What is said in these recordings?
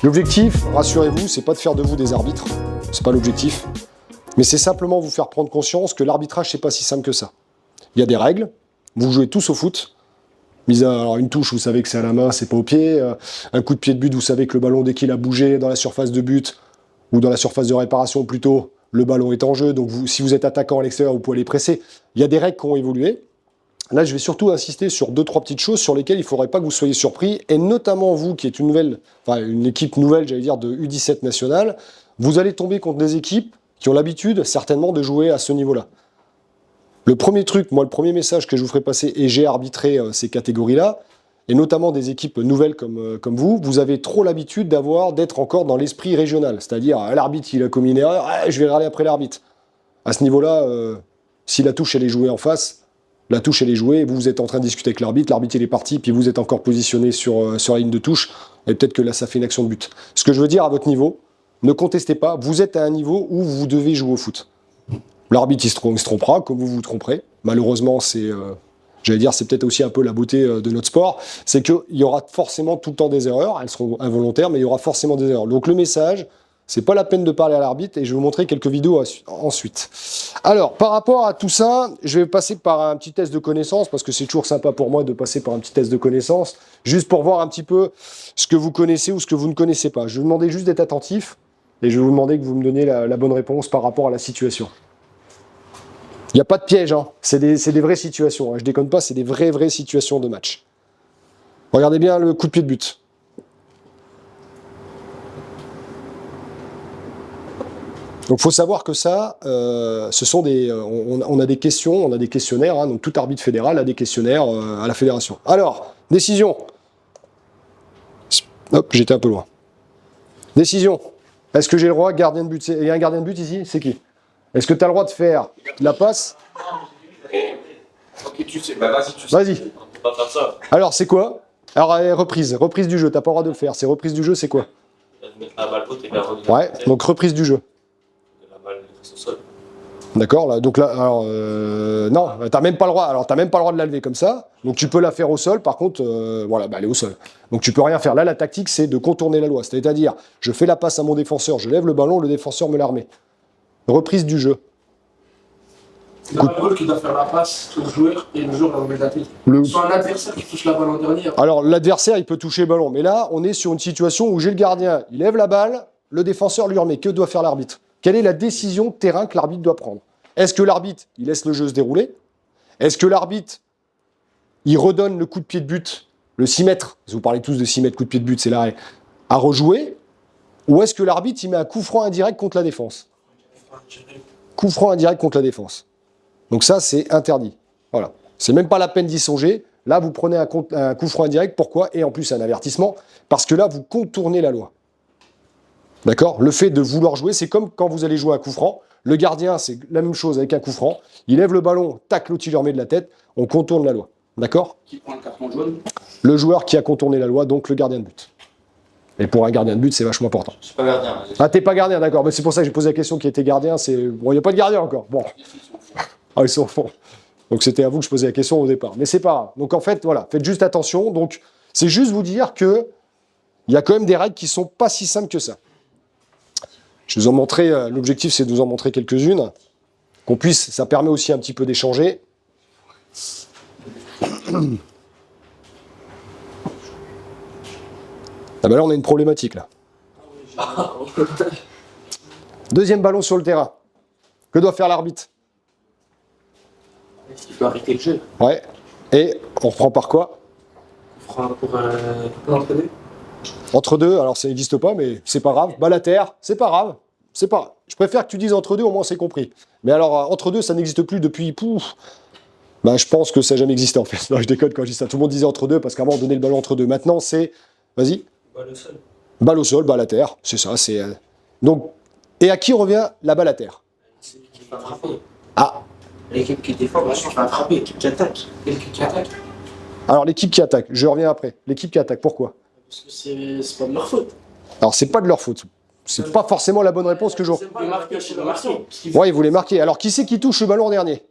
L'objectif, rassurez-vous, c'est pas de faire de vous des arbitres, c'est pas l'objectif, mais c'est simplement vous faire prendre conscience que l'arbitrage, c'est pas si simple que ça. Il y a des règles, vous jouez tous au foot, mis à alors une touche, vous savez que c'est à la main, c'est pas au pied, un coup de pied de but, vous savez que le ballon, dès qu'il a bougé dans la surface de but, ou dans la surface de réparation plutôt, le ballon est en jeu, donc si vous êtes attaquant à l'extérieur, vous pouvez aller presser. Il y a des règles qui ont évolué. Là, je vais surtout insister sur 2-3 petites choses sur lesquelles il ne faudrait pas que vous soyez surpris, et notamment vous, qui êtes une équipe nouvelle, j'allais dire, de U17 nationale, vous allez tomber contre des équipes qui ont l'habitude, certainement, de jouer à ce niveau-là. Le premier truc, moi, le premier message que je vous ferai passer, et j'ai arbitré ces catégories-là, et notamment des équipes nouvelles comme vous, vous avez trop l'habitude d'être encore dans l'esprit régional, c'est-à-dire, l'arbitre, il a commis une erreur, je vais râler après l'arbitre. À ce niveau-là, si la touche, elle est jouée en face, la touche, elle est jouée, vous êtes en train de discuter avec l'arbitre, il est parti, puis vous êtes encore positionné sur la ligne de touche, et peut-être que là, ça fait une action de but. Ce que je veux dire à votre niveau, ne contestez pas, vous êtes à un niveau où vous devez jouer au foot. L'arbitre, il se trompera, comme vous vous tromperez. Malheureusement, c'est peut-être aussi un peu la beauté de notre sport, c'est qu'il y aura forcément tout le temps des erreurs, elles seront involontaires, mais il y aura forcément des erreurs. Donc le message, c'est pas la peine de parler à l'arbitre, et je vais vous montrer quelques vidéos ensuite. Alors, par rapport à tout ça, je vais passer par un petit test de connaissance, parce que c'est toujours sympa pour moi de passer par un petit test de connaissance, juste pour voir un petit peu ce que vous connaissez ou ce que vous ne connaissez pas. Je vais vous demander juste d'être attentif, et je vais vous demander que vous me donniez la bonne réponse par rapport à la situation. Il n'y a pas de piège, hein. C'est des vraies situations, hein. Je déconne pas, c'est des vraies situations de match. Regardez bien le coup de pied de but. Donc il faut savoir que ça, ce sont on a des questions, on a des questionnaires, hein, donc tout arbitre fédéral a des questionnaires à la fédération. Alors, décision. Hop, j'étais un peu loin. Décision. Est-ce que j'ai le droit, gardien de but, il y a un gardien de but ici, c'est qui? Est-ce que tu as le droit de faire la passe? Ok, tu sais, bah vas-y, tu sais. Vas-y. On peut pas faire ça. Alors, c'est quoi? Alors, reprise du jeu, t'as pas le droit de le faire. C'est reprise du jeu, c'est quoi? Mettre la balle haute et la revenir. Ouais, donc reprise du jeu. La balle est au sol. D'accord, là, donc là, alors, non, t'as même pas le droit. Alors, t'as même pas le droit de la lever comme ça. Donc, tu peux la faire au sol. Par contre, voilà, bah, elle est au sol. Donc, tu peux rien faire. Là, la tactique, c'est de contourner la loi. C'est-à-dire, je fais la passe à mon défenseur, je lève le ballon, le défenseur me la remet. Reprise du jeu. C'est un rôle qui doit faire la passe au joueur et le joueur la remet de la tête. Soit un adversaire qui touche la balle en dernier. Alors, l'adversaire, il peut toucher le ballon. Mais là, on est sur une situation où j'ai le gardien. Il lève la balle, le défenseur lui remet. Que doit faire l'arbitre? Quelle est la décision de terrain que l'arbitre doit prendre? Est-ce que l'arbitre, il laisse le jeu se dérouler? Est-ce que l'arbitre, il redonne le coup de pied de but, le 6 mètres, vous parlez tous de 6 mètres coup de pied de but, c'est l'arrêt, à rejouer? Ou est-ce que l'arbitre, il met un coup franc indirect contre la défense? Coup franc indirect contre la défense. Donc ça, c'est interdit. Voilà. C'est même pas la peine d'y songer. Là, vous prenez un coup franc indirect. Pourquoi? Et en plus, un avertissement. Parce que là, vous contournez la loi. D'accord? Le fait de vouloir jouer, c'est comme quand vous allez jouer un coup franc. Le gardien, c'est la même chose avec un coup franc. Il lève le ballon, tac, l'autre, il lui remet de la tête. On contourne la loi. D'accord? Qui prend le carton jaune? Le joueur qui a contourné la loi, donc le gardien de but. Et pour un gardien de but, c'est vachement important. Je suis pas gardien. Ah, t'es pas gardien, d'accord. Mais c'est pour ça que j'ai posé la question qui était gardien. Bon, il n'y a pas de gardien encore. Bon. Ah, ils sont au fond. Donc c'était à vous que je posais la question au départ. Mais c'est pas grave. Donc en fait, voilà, faites juste attention. Donc c'est juste vous dire que il y a quand même des règles qui sont pas si simples que ça. Je vous en montrer, l'objectif c'est de vous en montrer quelques-unes, qu'on puisse, ça permet aussi un petit peu d'échanger. Ah ben là on a une problématique là. Deuxième ballon sur le terrain. Que doit faire l'arbitre? Il peut arrêter le jeu. Ouais. Et on reprend par quoi? Pour l'entraîner. Entre deux, alors ça n'existe pas, mais c'est pas grave. Balle à terre, c'est pas grave. C'est pas. Je préfère que tu dises entre deux, au moins c'est compris. Mais alors, entre deux, ça n'existe plus depuis. Pouf. Bah, je pense que ça n'a jamais existé en fait. Non, je déconne quand je dis ça. Tout le monde disait entre deux, parce qu'avant on donnait le ballon entre deux. Maintenant, c'est. Vas-y. Balle au sol. Balle au sol, balle à terre. C'est ça. C'est. Donc. Et à qui revient la balle à terre? C'est l'équipe qui va frapper. Ah. L'équipe qui défend, ensuite va frapper. L'équipe qui attaque. L'équipe qui attaque. Alors, l'équipe qui attaque. Je reviens après. L'équipe qui attaque. Pourquoi? Parce que c'est pas de leur faute. Alors, c'est pas de leur faute. C'est pas forcément la bonne réponse que je... C'est pas marquer, c'est le marquer. Ouais, il voulait marquer. Alors, qui c'est qui touche le ballon en dernier?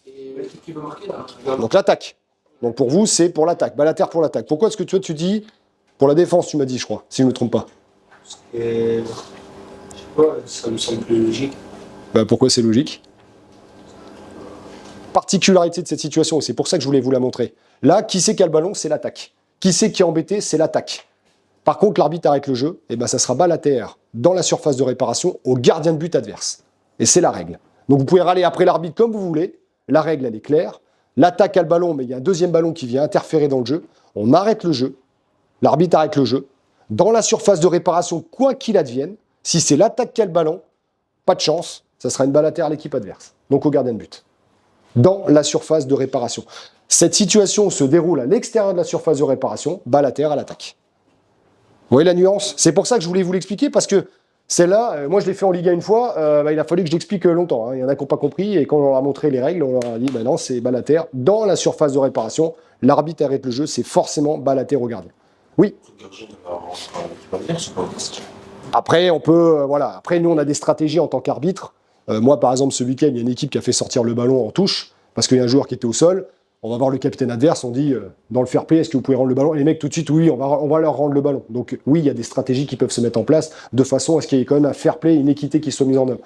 L'équipe qui veut marquer, là. Donc, l'attaque. Donc, pour vous, c'est pour l'attaque. Balater pour l'attaque. Pourquoi est-ce que tu dis pour la défense, tu m'as dit, je crois, si je ne me trompe pas? Et... Je sais pas, ça me semble plus logique. Bah, pourquoi c'est logique? Particularité de cette situation, et c'est pour ça que je voulais vous la montrer. Là, qui c'est qui a le ballon? C'est l'attaque. Qui c'est qui est embêté? C'est l'attaque. Par contre, l'arbitre arrête le jeu, et ben ça sera Balater dans la surface de réparation au gardien de but adverse. Et c'est la règle. Donc vous pouvez râler après l'arbitre comme vous voulez. La règle, elle est claire. L'attaque a le ballon, mais il y a un deuxième ballon qui vient interférer dans le jeu. On arrête le jeu. L'arbitre arrête le jeu. Dans la surface de réparation, quoi qu'il advienne, si c'est l'attaque qui a le ballon, pas de chance, ça sera une Balater à l'équipe adverse. Donc au gardien de but. Dans la surface de réparation. Cette situation se déroule à l'extérieur de la surface de réparation, Balater à l'attaque. Vous voyez la nuance? C'est pour ça que je voulais vous l'expliquer, parce que celle-là, moi je l'ai fait en Ligue 1 une fois, il a fallu que je l'explique longtemps. Il y en a qui n'ont pas compris, et quand on leur a montré les règles, on leur a dit, non, c'est Balater dans la surface de réparation, l'arbitre arrête le jeu, c'est forcément Balater au gardien. Oui. Après, on peut, voilà. Après, nous, on a des stratégies en tant qu'arbitre. Moi, par exemple, ce week-end, il y a une équipe qui a fait sortir le ballon en touche, parce qu'il y a un joueur qui était au sol. On va voir le capitaine adverse, on dit, dans le fair play, est-ce que vous pouvez rendre le ballon? Et les mecs, tout de suite, oui, on va leur rendre le ballon. Donc oui, il y a des stratégies qui peuvent se mettre en place, de façon à ce qu'il y ait quand même un fair play, une équité qui soit mise en œuvre.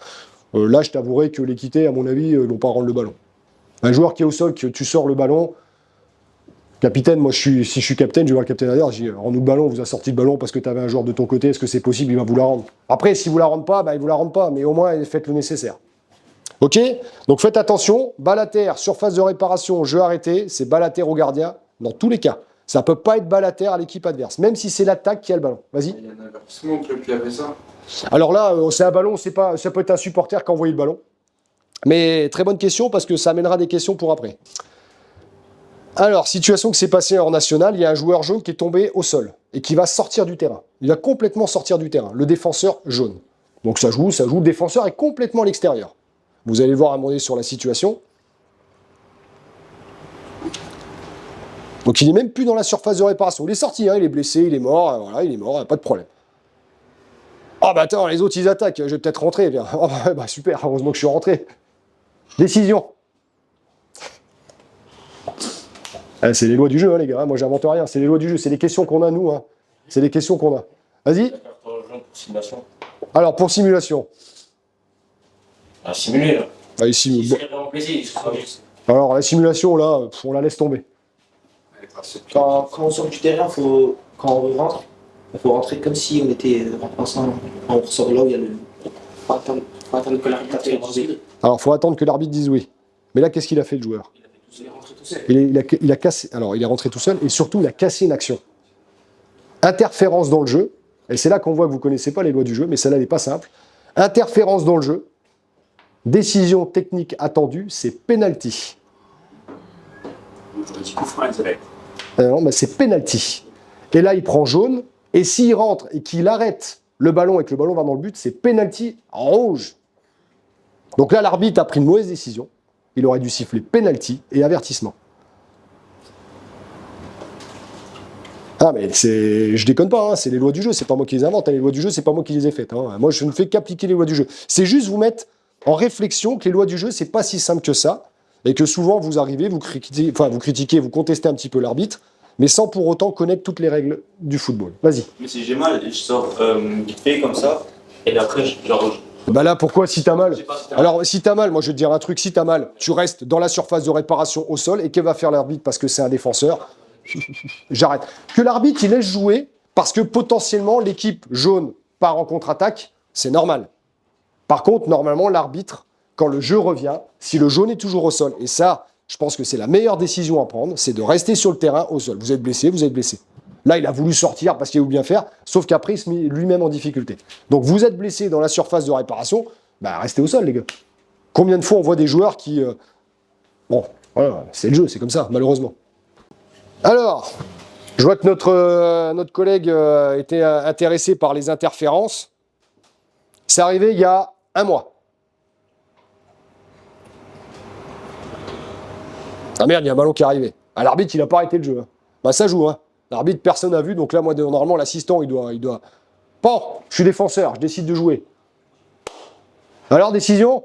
Là, je t'avouerai que l'équité, à mon avis, ils vont pas rendre le ballon. Un joueur qui est au sol, que tu sors le ballon, capitaine, moi, si je suis capitaine, je vais voir le capitaine adverse, je dis, rends-nous le ballon, on vous a sorti le ballon parce que tu avais un joueur de ton côté, est-ce que c'est possible, il va vous la rendre. Après, si vous la rendez pas, il vous la rend pas, mais au moins, faites le nécessaire. Ok? Donc faites attention, Balater, surface de réparation, jeu arrêté, c'est Balater au gardien, dans tous les cas. Ça ne peut pas être Balater à l'équipe adverse, même si c'est l'attaque qui a le ballon. Vas-y. Il y a un avertissement au club qui avait ça. Alors là, c'est un ballon, ça peut être un supporter qui a envoyé le ballon. Mais très bonne question, parce que ça amènera des questions pour après. Alors, situation qui s'est passée en national, il y a un joueur jaune qui est tombé au sol, et qui va sortir du terrain. Il va complètement sortir du terrain, le défenseur jaune. Donc ça joue, le défenseur est complètement à l'extérieur. Vous allez voir à un moment donné sur la situation. Donc il n'est même plus dans la surface de réparation. Il est sorti, il est blessé, il est mort, voilà, il est mort, pas de problème. Ah bah attends, les autres ils attaquent, je vais peut-être rentrer. Bien. Oh, bah super, heureusement que je suis rentré. Décision. C'est les lois du jeu, les gars, moi j'invente rien, c'est les lois du jeu, c'est les questions qu'on a nous. C'est les questions qu'on a. Vas-y. Alors pour simulation. À simuler, là. Ah, ici, C'est vraiment plaisir. alors, la simulation, là, on la laisse tomber. Quand on sort du terrain, quand on rentre, il faut rentrer comme si on était ensemble. On ressort là où il y a le. Faut attendre que l'arbitre fasse oui. Alors, il faut attendre que l'arbitre dise oui. Mais là, qu'est-ce qu'il a fait, le joueur? Il est rentré tout seul. Il a cassé. Alors, il est rentré tout seul, et surtout, il a cassé une action. Interférence dans le jeu, et c'est là qu'on voit que vous ne connaissez pas les lois du jeu, mais celle-là n'est pas simple. Interférence dans le jeu. Décision technique attendue, c'est penalty. Non, mais c'est penalty. Et là, il prend jaune, et s'il rentre et qu'il arrête le ballon et que le ballon va dans le but, c'est penalty rouge. Donc là, l'arbitre a pris une mauvaise décision. Il aurait dû siffler penalty et avertissement. Ah mais je déconne pas, c'est les lois du jeu, c'est pas moi qui les invente, les lois du jeu, c'est pas moi qui les ai faites. Moi, je ne fais qu'appliquer les lois du jeu. C'est juste vous mettre en réflexion que les lois du jeu, c'est pas si simple que ça, et que souvent vous arrivez, vous critiquez, vous contestez un petit peu l'arbitre, mais sans pour autant connaître toutes les règles du football. Vas-y. Mais si j'ai mal, je sors vite fait comme ça, et après, Bah là, pourquoi si t'as mal? Alors, si t'as mal, moi je vais te dire un truc, si t'as mal, tu restes dans la surface de réparation au sol, et qu'est-ce va faire l'arbitre parce que c'est un défenseur? J'arrête. Que l'arbitre, il laisse jouer, parce que potentiellement, l'équipe jaune part en contre-attaque, c'est normal. Par contre, normalement, l'arbitre, quand le jeu revient, si le jaune est toujours au sol, et ça, je pense que c'est la meilleure décision à prendre, c'est de rester sur le terrain au sol. Vous êtes blessé, vous êtes blessé. Là, il a voulu sortir parce qu'il a voulu bien faire, sauf qu'après, il se met lui-même en difficulté. Donc, vous êtes blessé dans la surface de réparation, restez au sol, les gars. Combien de fois on voit des joueurs qui... Bon, voilà, c'est le jeu, c'est comme ça, malheureusement. Alors, je vois que notre collègue était intéressé par les interférences. C'est arrivé il y a un mois. Ah merde, il y a un ballon qui est arrivé. Ah, l'arbitre, il n'a pas arrêté le jeu. Ça joue. L'arbitre, personne n'a vu. Donc là, moi, normalement, l'assistant, il doit Bon, je suis défenseur, je décide de jouer. Alors, décision?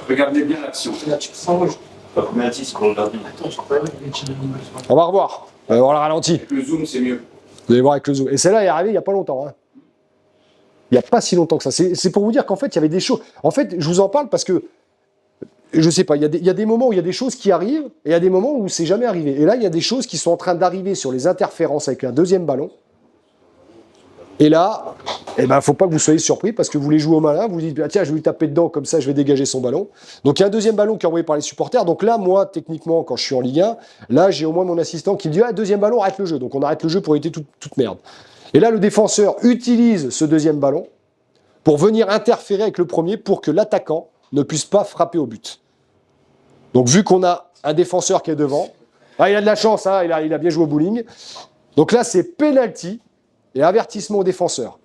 Regardez bien l'action. On va revoir. On va voir le ralenti. Avec le zoom, c'est mieux. Vous allez voir avec le zoom. Et celle-là est arrivée il n'y a pas longtemps. Hein. Il n'y a pas si longtemps que ça. C'est pour vous dire qu'en fait, il y avait des choses. En fait, je vous en parle parce que, je sais pas, il y a des moments où il y a des choses qui arrivent et il y a des moments où c'est jamais arrivé. Et là, il y a des choses qui sont en train d'arriver sur les interférences avec un deuxième ballon. Et là, eh ben, faut pas que vous soyez surpris parce que vous voulez jouer au malin, vous vous dites, ah, tiens, je vais lui taper dedans, comme ça, je vais dégager son ballon. Donc, il y a un deuxième ballon qui est envoyé par les supporters. Donc là, moi, techniquement, quand je suis en Ligue 1, là, j'ai au moins mon assistant qui me dit, ah, deuxième ballon, arrête le jeu. Donc, on arrête le jeu pour éviter toute merde. Et là, le défenseur utilise ce deuxième ballon pour venir interférer avec le premier pour que l'attaquant ne puisse pas frapper au but. Donc, vu qu'on a un défenseur qui est devant, ah, il a de la chance, hein, il a bien joué au bowling. Donc là, c'est penalty et avertissement au défenseur.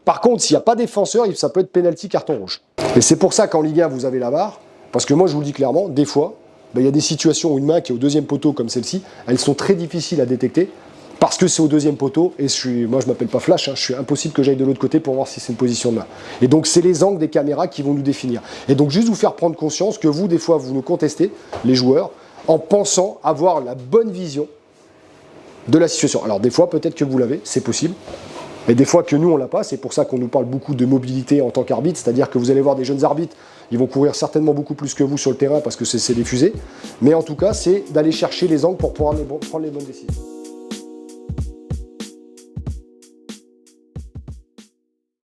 Par contre, s'il n'y a pas défenseur, ça peut être penalty, carton rouge. Et c'est pour ça qu'en Ligue 1, vous avez la VAR, parce que moi, je vous le dis clairement, des fois, il y a des situations où une main qui est au deuxième poteau comme celle-ci, elles sont très difficiles à détecter, parce que c'est au deuxième poteau, et moi je m'appelle pas Flash, hein, je suis impossible que j'aille de l'autre côté pour voir si c'est une position de main. Et donc c'est les angles des caméras qui vont nous définir. Et donc juste vous faire prendre conscience que vous, des fois, vous nous contestez, les joueurs, en pensant avoir la bonne vision de la situation. Alors des fois, peut-être que vous l'avez, c'est possible, mais des fois que nous, on l'a pas, c'est pour ça qu'on nous parle beaucoup de mobilité en tant qu'arbitre, c'est-à-dire que vous allez voir des jeunes arbitres, ils vont courir certainement beaucoup plus que vous sur le terrain parce que c'est des fusées, mais en tout cas, c'est d'aller chercher les angles pour pouvoir prendre les bonnes décisions.